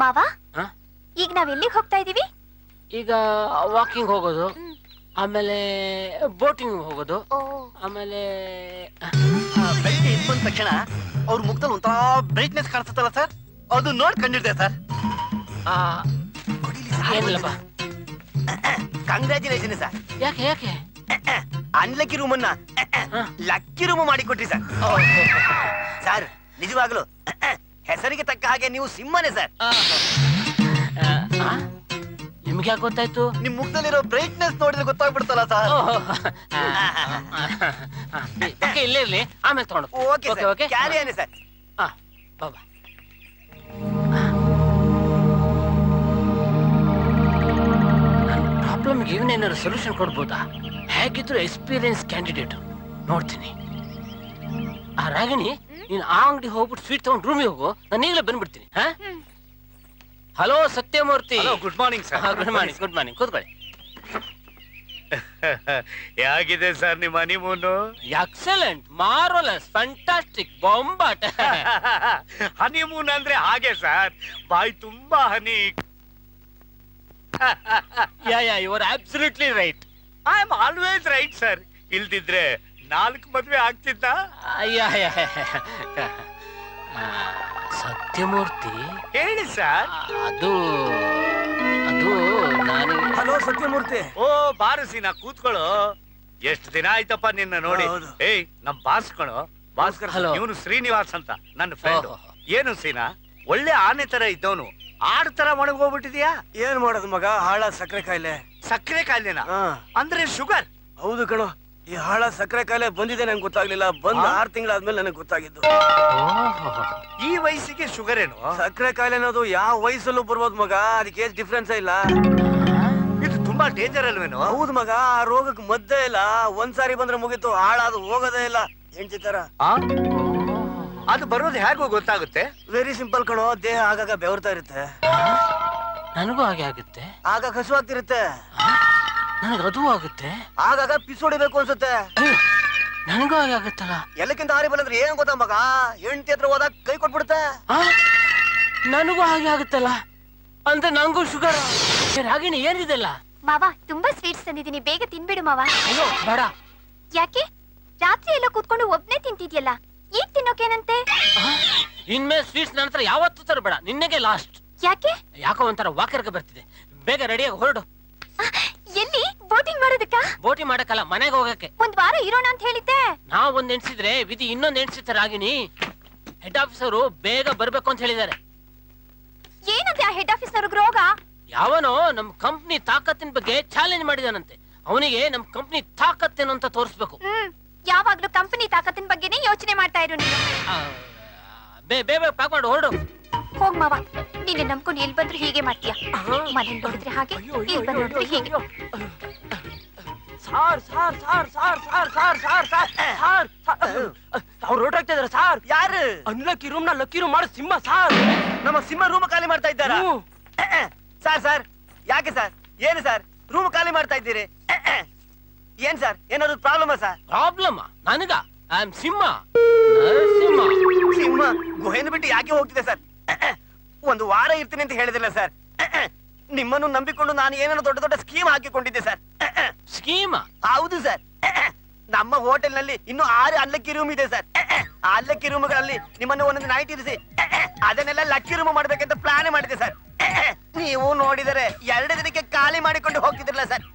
ಮಾವ ಈಗ ನಾವ್ ಎಲ್ಲಿಗೆ ಹೋಗ್ತಾ ಇದೀವಿ? ಈಗ ವಾಕಿಂಗ್ ಹೋಗೋದು, ಆಮೇಲೆ ಬೋಟಿಂಗ್ ಹೋಗೋದು, ಆಮೇಲೆ ಬೆಳಿಗ್ಗೆ ಎದ್ದು ಬಂದ ತಕ್ಷಣ ಅವ್ರ ಮುಖದಲ್ಲಿ ಒಂಥರ ಬ್ರೈಟ್ನೆಸ್ ಕಾಣಿಸುತ್ತಲ್ಲ ಸರ್, ಅದು ನೋಡಿ ಕಂಡಿಡ್ದೆ ಸರ್. ಏನಿಲ್ಲಪ್ಪ. Congratulation sir. ಯಾಕೆ ಯಾಕೆ? ಅನ್ಲಕ್ಕಿ ರೂಮನ್ನ ಲಕ್ಕಿ ರೂಮ್ ಮಾಡಿ ಕೊಟ್ರಿ ಸರ್. ಸರ್ ನಿಜವಾಗ್ಲು ಹೆಸರಿಗೆ ತಕ್ಕ ಹಾಗೆ ನೀವು ಸಿಂಹನೇ ಸರ್. ನಿಮ್ಗೆ ಯಾಕೆ ಗೊತ್ತಾಯ್ತು? ನಿಮ್ ಮುಖದಲ್ಲಿರೋ ಬ್ರೈಟ್ನೆಸ್ ನೋಡಿದ್ರೆ ಗೊತ್ತಾಗ್ಬಿಡ್ತಲ್ಲ ಸರ್. ಇಲ್ಲೇ ಇರ್ಲಿ, ಆಮೇಲೆ ತಗೊಂಡು. ಓಕೆ ಓಕೆ ಕ್ಯಾರಿ ಏನೇ ಸರ್. ಬಾಬಾ. ಪ್ರಾಬ್ಲಮ್ಗೆ ಇವನೇನಾದ್ರು ಸೊಲ್ಯೂಷನ್ ಕೊಡ್ಬೋದಾ? ಹೇಗಿದ್ರು ಎಕ್ಸ್ಪೀರಿಯನ್ಸ್ ಕ್ಯಾಂಡಿಡೇಟ್, ನೋಡ್ತೀನಿ. ಆ ರಾಗಿಣಿ, ನೀನು ಆ ಅಂಗಡಿ ಹೋಗ್ಬಿಟ್ಟು ಸ್ವೀಟ್ ತಗೊಂಡು ರೂಮಿಗೆ ಹೋಗು, ನಾನು ಈಗಲೇ ಬಂದ್ಬಿಡ್ತೀನಿ. Hello Satyamurthy. Good morning sir. Good morning. Good morning, ಕೂತ್ಕೊಳ್ಳಿ. ಹೇಗಿದೆ ಸರ್ ನಿಮ್ಮ ಹನಿಮೂನು? ಎಕ್ಸಲೆಂಟ್, ಮಾರ್ವಲಸ್, ಫ್ಯಾಂಟಾಸ್ಟಿಕ್, ಬೊಂಬಾಟ್. ಹನಿಮೂನ್ ಅಂದ್ರೆ ಹಾಗೆ ಸರ್, ಬಾಯಿ ತುಂಬಾ honey. Ya you are absolutely right. I am always right sir. ಇಲ್ದಿದ್ರೆ 4 ಮದ್ವೆ ಆಗ್ತಿದ್ದ. ಸತ್ಯಮೂರ್ತಿ ಹೇಳಿ ಸರ್. ಅದು ಅದು ನಾನು. ಹಲೋ ಸತ್ಯಮೂರ್ತಿ. ಓ ಬಾರು ಸೀನಾ, ಕೂತ್ಕೊಳ್ಳೋ. ಎಷ್ಟು ದಿನ ಆಯ್ತಪ್ಪ ನಿನ್ನ ನೋಡಿ. ಏಯ್ ನಮ್ ಬಾಸ್ಗಳು, ಭಾಸ್ಕರ್, ಇವನು ಶ್ರೀನಿವಾಸ್ ಅಂತ ನನ್ನ ಫ್ರೆಂಡ್. ಏನು ಸೀನಾ, ಒಳ್ಳೆ ಆನೆ ತರ ಇದ್ದವನು ಆಡ್ ತರ ಒಣಗೋಗ್ಬಿಟ್ಟಿದ್ಯಾ? ಏನ್ ಮಾಡೋದು ಮಗ, ಹಾಳ ಸಕ್ಕರೆ ಕಾಯಿಲೆ. ಸಕ್ಕರೆ ಕಾಯಿಲೆನಾ? ಅಂದ್ರೆ ಶುಗರ್? ಹೌದು ಕಣೋ, ಈ ಹಾಳ ಸಕ್ಕರೆ ಕಾಯಿಲೆ ಬಂದಿದೆ ನಂಗೆ ಗೊತ್ತಾಗ್ಲಿಲ್ಲ. ಬಂದ್ 6 ತಿಂಗಳಾದ್ಮೇಲೆ ನನಗೆ ಗೊತ್ತಾಗಿದ್ದು. ಈ ವಯಸ್ಸಿಗೆ ಶುಗರ್ ಏನು? ಸಕ್ಕರೆ ಕಾಯಿಲೆ ಅನ್ನೋದು ಯಾವ ವಯಸ್ಸಲ್ಲೂ ಬರ್ಬೋದು ಮಗ, ಅದಕ್ಕೆ ಡಿಫ್ರೆನ್ಸ್ ಇಲ್ಲ. ಇದು ತುಂಬಾ ಡೇಂಜರ್ ಅಲ್ವೇನು? ಹೌದು ಮಗ, ಆ ರೋಗಕ್ಕೆ ಮದ್ದೇ ಇಲ್ಲ. ಒಂದ್ಸಾರಿ ಬಂದ್ರೆ ಮುಗೀತು, ಹಾಳಾದು ಹೋಗೋದೇ ಇಲ್ಲ. ಹೆಂಡತಿ ತರ. ಅದು ಬರೋದು ಹೇಗೋ ಗೊತ್ತಾಗುತ್ತೆ? ವೆರಿ ಸಿಂಪಲ್ ಕಣೋ, ದೇಹ ಆಗಾಗ ಬೆವರ್ತಾ ಇರುತ್ತೆ. ನನಗೂ ಹಾಗೆ ಆಗುತ್ತೆ. ಆಗ ಹಸುವಾಗ್ತಿರುತ್ತೆ. ನನಗದು ಆಗುತ್ತೆ. ಆಗಾಗ ಪಿಸ್ ಹೊಡಿಬೇಕು ಅನ್ಸುತ್ತೆ. ನನಗೂ ಹಾಗೆ ಆಗುತ್ತಲ್ಲ. ಎಲ್ಲಕ್ಕಿಂತ ಹಾರಿ ಬಂದ್ರೆ ಏನ್ ಗೊತ್ತಾ ಮಗ, ಹೆಂಡತಿ ಹತ್ರ ಹೋದಾಗ ಕೈ ಕೊಟ್ಬಿಡುತ್ತೆ. ನನಗೂ ಹಾಗೆ ಆಗುತ್ತಲ್ಲ. ಅಂದ್ರೆ ನಂಗೂ ಶುಗರ್. ರಾಗಿಣಿ ಏನಿದೆಲ್ಲ? ಮಾವ, ತುಂಬಾ ಸ್ವೀಟ್ಸ್ ತಂದಿದ್ದೀನಿ, ಬೇಗ ತಿನ್ಬಿಡು ಮಾವ. ಅಯ್ಯೋ ಬೇಡ. ಯಾಕೆ? ರಾತ್ರಿ ಎಲ್ಲ ಕೂತ್ಕೊಂಡು ಒಬ್ನೇ ತಿಂತಿದ್ಯಲ್ಲ, ಈಗ ತಿನ್ನೋಕೇನಂತೆ? ಇನ್ಮೇಲೆ ಸ್ವೀಟ್ಸ್ ನನ್ನ ಹತ್ರ ಯಾವತ್ತೂ ತರಬೇಡ, ನಿನ್ನೆಗೆ ಲಾಸ್ಟ್. ಯಾಕೆ? ಯಾಕೋ ಒಂಥರ ವಾಕರ್ಗೆ ಬರ್ತಿದೆ. ಬೇಗ ರೆಡಿಯಾಗಿ ಹೊರಡು. ಎಲ್ಲಿ? ಬೋಟಿಂಗ್ ಮಾಡೋದಕ್ಕ? ಬೋಟಿಂಗ್ ಮಾಡಕ್ಕಲ್ಲ, ಮನೆಗೆ ಹೋಗಕ್ಕೆ. ಒಂದ್ ವಾರ ಇರೋಣ ಅಂತ ಹೇಳಿದ್ದೆ. ನಾವ್ ಒಂದ್ ಎಣ್ಸಿದ್ರೆ ವಿಧಿ ಇನ್ನೊಂದ್ ಎಣ್ಸಿತ್ತ ರಾಗಿಣಿ. ಹೆಡ್ ಆಫೀಸರು ಬೇಗ ಬರ್ಬೇಕು ಅಂತ ಹೇಳಿದ್ದಾರೆ. ಏನಂತೆ ಆ ಹೆಡ್ ಆಫೀಸರ್ಗೆ ರೋಗ? ಯಾವನೋ ನಮ್ ಕಂಪ್ನಿ ತಾಕತ್ತಿನ ಬಗ್ಗೆ ಚಾಲೆಂಜ್ ಮಾಡಿದಾನಂತೆ. ಅವನಿಗೆ ನಮ್ ಕಂಪ್ನಿ ತಾಕತ್ತೇನು ಅಂತ ತೋರಿಸ್ಬೇಕು. ಯಾವಾಗ್ಲೂ ಕಂಪನಿ ತಾಕತ್ತಿನ ಬಗ್ಗೆನೇ ಯೋಚನೆ ಮಾಡ್ತಾ ಇರು ನೀನು. ಬೇಗ ಪ್ಯಾಕ್ ಮಾಡಿ ಹೊರಡು. ಹೋಗ್ ಮಾವ, ನಿನ್ನೆ ನಂಬ್ಕೊಂಡು ಎಲ್ಲಿ ಬಂದ್ರು ಹೀಗೆ ಮಾಡ್ತೀಯ. ಮನೇಲಿ ನೋಡಿದ್ರೆ ಹಾಗೆ, ಇಲ್ಲಿ ಬಂದು ನೋಡಿದ್ರೆ ಹೀಗೆ. ಅವ್ರು ರೋಡ್ ಆಗ್ತಾ ಇದಾರೆ ಸಾರ್. ಯಾರು? ಅನ್ಲಕ್ಕಿ ರೂಮ್ ನ ಲಕ್ಕಿ ರೂಮ್ ಮಾಡೋ ಸಿಂಹ ಸಾರ್. ನಮ್ಮ ಸಿಂಹ ರೂಮ್ ಖಾಲಿ ಮಾಡ್ತಾ ಇದ್ದಾರಾ? ಸರ್ ಯಾಕೆ ಸರ್? ಏನು ಸರ್ ರೂಮ್ ಖಾಲಿ ಮಾಡ್ತಾ ಇದ್ದೀರಿ? ಏನ್ ಸರ್, ಏನಾದ್ರು ಪ್ರಾಬ್ಲಮಾ ಸರ್? ಪ್ರಾಬ್ಲಮ್ ನನಗ? ಐ ಆಮ್ ಸಿಂಹ. ಸಿಂಹ ಗುಹೆಯನ್ನು ಬಿಟ್ಟು ಯಾಕೆ ಹೋಗ್ತಿದೆ ಸರ್? ಒಂದು ವಾರ ಇರ್ತೀನಿ ಅಂತ ಹೇಳಿದಿಲ್ಲ ಸರ್. ನಿಮ್ಮನ್ನು ನಂಬಿಕೊಂಡು ನಾನು ಏನೇನೋ ದೊಡ್ಡ ದೊಡ್ಡ ಸ್ಕೀಮ್ ಹಾಕಿಕೊಂಡಿದ್ದೆ ಸರ್. ಸ್ಕೀಮ್? ಹೌದು ಸರ್. ನಮ್ಮ ಹೋಟೆಲ್ ನಲ್ಲಿ ಇನ್ನು 6 ಅಲ್ಲಕ್ಕಿ ರೂಮ್ ಇದೆ ಸರ್. ಆ ಅಲ್ಲಕ್ಕಿ ರೂಮ್ಗಳಲ್ಲಿ ನಿಮ್ಮನ್ನು ಒಂದೊಂದು ನೈಟ್ ಇರಿಸಿ ಅದನ್ನೆಲ್ಲ ಲಕ್ಕಿ ರೂಮ್ ಮಾಡ್ಬೇಕಂತ ಪ್ಲಾನ್ ಮಾಡಿದೆ ಸರ್. ನೀವು ನೋಡಿದರೆ 2 ದಿನಕ್ಕೆ ಖಾಲಿ ಮಾಡಿಕೊಂಡು ಹೋಗ್ತಿದ್ರಲ್ಲ ಸರ್.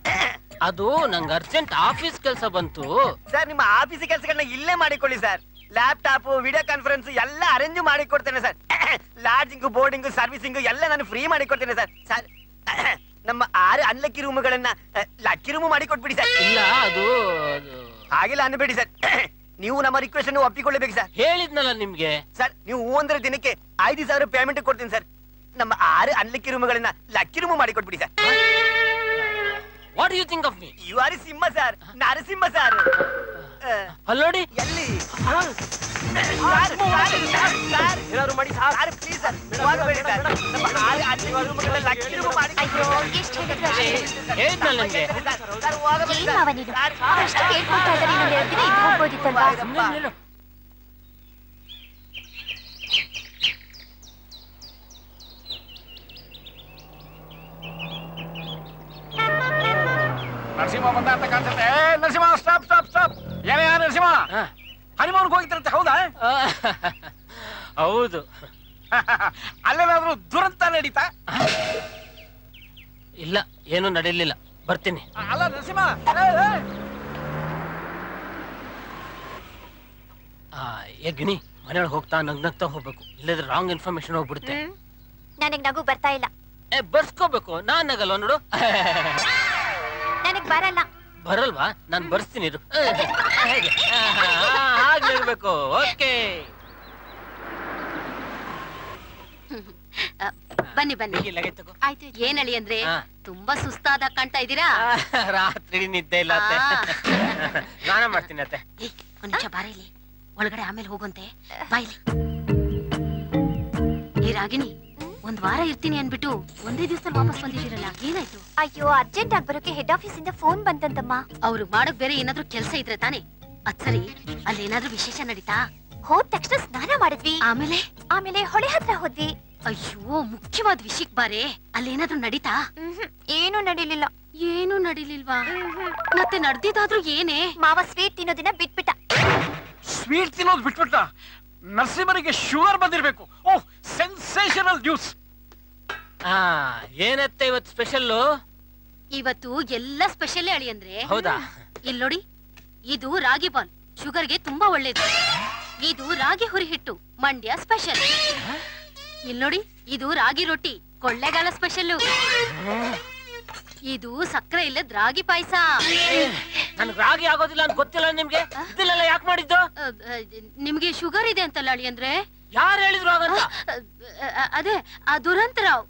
ಅದು ನಂಗೆ ಅರ್ಜೆಂಟ್ ಆಫೀಸ್ ಕೆಲಸ ಬಂತು ಸರ್. ನಿಮ್ಮ ಆಫೀಸ್ ಕೆಲಸಗಳನ್ನ ಇಲ್ಲೇ ಮಾಡಿಕೊಳ್ಳಿ ಸರ್. ಲ್ಯಾಪ್ಟಾಪ್, ವಿಡಿಯೋ ಕಾನ್ಫರೆನ್ಸ್ ಎಲ್ಲ ಅರೇಂಜ್ ಮಾಡಿ ಕೊಡ್ತೇನೆ ಸರ್. ಲಾಡ್ಜಿಂಗ್, ಬೋರ್ಡಿಂಗ್, ಸರ್ವಿಸಿಂಗ್ ಎಲ್ಲ ನಾನು ಫ್ರೀ ಮಾಡಿ ಕೊಡ್ತೇನೆ ಸರ್. ಸರ್ ನಮ್ಮ 6 ಅನ್ಲಕ್ಕಿ ರೂಮ್ಗಳನ್ನ ಲಕ್ಕಿ ರೂಮ್ ಮಾಡಿ ಕೊಟ್ಬಿಡಿ ಸರ್. ಇಲ್ಲ ಅದು ಹಾಗೆಲ್ಲ ಅನ್ಬೇಡಿ ಸರ್. ನೀವು ನಮ್ಮ ರಿಕ್ವೆಸ್ಟ್ ಅನ್ನು ಒಪ್ಪಿಕೊಳ್ಳಬೇಕು ಸರ್. ಹೇಳಿದ್ನಲ್ಲ ನಿಮ್ಗೆ ಸರ್. ನೀವು 1 ದಿನಕ್ಕೆ 5,000 ಪೇಮೆಂಟ್ ಕೊಡ್ತೀನಿ ಸರ್. ನಮ್ಮ 6 ಅನ್ಲಕ್ಕಿ ರೂಮ್ಗಳನ್ನ ಲಕ್ಕಿ ರೂಮ್ ಮಾಡಿ ಕೊಟ್ಬಿಡಿ sir. What you think of me? You are ಸಿಂಹ ಸರ್, ನರಸಿಂಹ ಸರ್. ಅಲ್ಲೋಡಿ ಎಲ್ಲಿ? ಏನಾದ್ರು ಮಾಡಿ ಸರ್, ಪ್ಲೀಸ್ ಸರ್, ಮಾಡಬೇಡಿ ಸರ್. ನಮ್ಮ 6 ಅನ್ಲಕ್ಕಿ ರೂಮ್ಗಳನ್ನ ಲಕ್ಕಿ ರೂಮ್ ಮಾಡಿ ಹೇಳಿದ್ನಲ್ಲ ನಿಮ್ಗೆ. ಏನ್ ಮಾವ ನೀನು ಅಷ್ಟು ಕೇಳ್ಕೊಳ್ತಾ ಇದ್ದಾರೆ, ಇನ್ನೊಂದು 2 ದಿನ ಇದ್ದು ಹೋಗ್ಬೋದಿತ್ತಲ್ವಾ? ನರಸಿಂಹ ಬಂದ ಅಂತ ಕಾಣಿಸುತ್ತೆ. Narasimha stop stop stop. ಏನೇ ನರಸಿಂಹ ಹನಿಮೂನ್ಗೆ ಹೋಗಿದ್ರಂತೆ ಹೌದಾ? ಹೌದು. ಅಲ್ಲೇನಾದ್ರೂ ದುರಂತ ನಡೀತಾ? ಇಲ್ಲ, ಏನು ನಡೀಲಿಲ್ಲ. ಬರ್ತೀನಿ. ಅಲ್ಲ ನರಸಿಂಹ, ಯಜ್ಞಿ ಮನೆಯೊಳಗೆ ಹೋಗ್ತಾ ನಗ್ನಗ್ತಾ ಹೋಗ್ಬೇಕು, ಇಲ್ಲದ್ರೆ ರಾಂಗ್ ಇನ್ಫಾರ್ಮೇಶನ್ ಹೋಗ್ಬಿಡುತ್ತೆ. ನನಗ್ ನಗು ಬರ್ತಾ ಇಲ್ಲ. ಬರ್ಸ್ಕೋಬೇಕು. ನಾನ್ ನಗಲ್ವಾ ನೋಡು. ನನಗ್ ಬರಲ್ಲ. ಬರಲ್ವಾ? ನಾನ್ ಬರ್ಸ್ತೀನಿ ಇರು. ಹಾಗಿರ್ಬೇಕು. ಓಕೆ ಬನ್ನಿ ಬನ್ನಿ. ಆಯ್ತು. ಏನ್ ಹೇಳಿ ಅಂದ್ರೆ ತುಂಬಾ ಸುಸ್ತಾದ ಕಾಣ್ತಾ ಇದೀರಾ. ರಾತ್ರಿ ನಿದ್ದೆ ಇಲ್ಲ. ಸ್ನಾನ ಮಾಡ್ತೀನಿ ಅತ್ತೆ. ಒಂದ್ ನಿಮಿಷ ಬಾರ ಇಲ್ಲಿ ಒಳಗಡೆ, ಆಮೇಲೆ ಹೋಗುವಂತೆ. ಬಾಯ್ಲಿ. ಏ ರಾಗಿಣಿ, ಒಂದ್ ವಾರ ಇರ್ತೀನಿ ಅನ್ಬಿಟ್ಟು ಒಂದೇ ದಿವಸದಲ್ಲಿ ವಾಪಸ್ ಬಂದಿದ್ದೀರಲ್ಲ, ಏನಾಯ್ತು? ಅಯ್ಯೋ, ಅರ್ಜೆಂಟ್ ಆಗಿ ಬರೋಕೆ ಹೆಡ್ ಆಫೀಸ್ ಇಂದ ಫೋನ್ ಬಂತಂತಮ್ಮ. ಅವ್ರು ಮಾಡಕ್ ಬೇರೆ ಏನಾದ್ರೂ ಕೆಲ್ಸ ಇದ್ರೆ ತಾನೆ. ಅದ್ ಸರಿ, ಅಲ್ಲಿ ಏನಾದ್ರೂ ವಿಶೇಷ ನಡೀತಾ? ಹೋದ ತಕ್ಷಣ ಸ್ನಾನ ಮಾಡಿದ್ವಿ. ಆಮೇಲೆ ಹೊಳೆ ಹತ್ರ ಹೋದ್ವಿ. ಅಯ್ಯೋ, ಮುಖ್ಯವಾದ ವಿಷಯಕ್ ಬಾರೆ. ಅಲ್ಲಿ ಏನಾದ್ರೂ ನಡೀತಾ? ಏನು ನಡೀಲಿಲ್ಲ. ಏನು ನಡೀಲಿಲ್ವಾ? ಮತ್ತೆ ನಡ್ದಿದ್ದಾದ್ರೂ ಏನೇ? ಮಾವ ಸ್ವೀಟ್ ತಿನ್ನೋದಿನ ಬಿಟ್ಬಿಟ್ಟ. ಸ್ವೀಟ್ ತಿನ್ನೋದು ಬಿಟ್ಬಿಟ್ಟ? ನರಸಿಂಹನಿಗೆ ಶುಗರ್ ಬಂದಿರ್ಬೇಕು. ಓಹ್, ಸೆನ್ಸೇಷನಲ್ ನ್ಯೂಸ್. ಏನತ್ತೆ ಇವತ್ತು ಸ್ಪೆಷಲ್? ಇವತ್ತು ಎಲ್ಲ ಸ್ಪೆಷಲ್ ಅಳಿ ಅಂದ್ರೆ. ಹೌದಾ? ಇಲ್ಲಿ ನೋಡಿ, ಇದು ರಾಗಿ ಬಾಲ್, ಶುಗರ್ಗೆ ತುಂಬಾ ಒಳ್ಳೇದು. ಇದು ರಾಗಿ ಹುರಿ ಹಿಟ್ಟು, ಮಂಡ್ಯ ಸ್ಪೆಷಲ್. ಇಲ್ಲಿ ನೋಡಿ, ಇದು ರಾಗಿ ರೊಟ್ಟಿ, ಕೊಳ್ಳೆಗಾಲ ಸ್ಪೆಷಲ್. ಇದು ಸಕ್ಕರೆ ಇಲ್ಲದ ರಾಗಿ ಪಾಯಸ. ನನ್ಗೆ ರಾಗಿ ಆಗೋದಿಲ್ಲ ಅಂತ ಗೊತ್ತಿಲ್ಲ ನಿಮ್ಗೆ? ಇದೆಲ್ಲ ಯಾಕೆ ಮಾಡಿದ್ದು? ನಿಮ್ಗೆ ಶುಗರ್ ಇದೆ ಅಂತಲ್ಲ ಅಳಿ ಅಂದ್ರೆ. ಯಾರು ಹೇಳಿದ್ರು ಹಾಗಂತ? ಅದೇ ಆ ದುರಂತರಾವ್.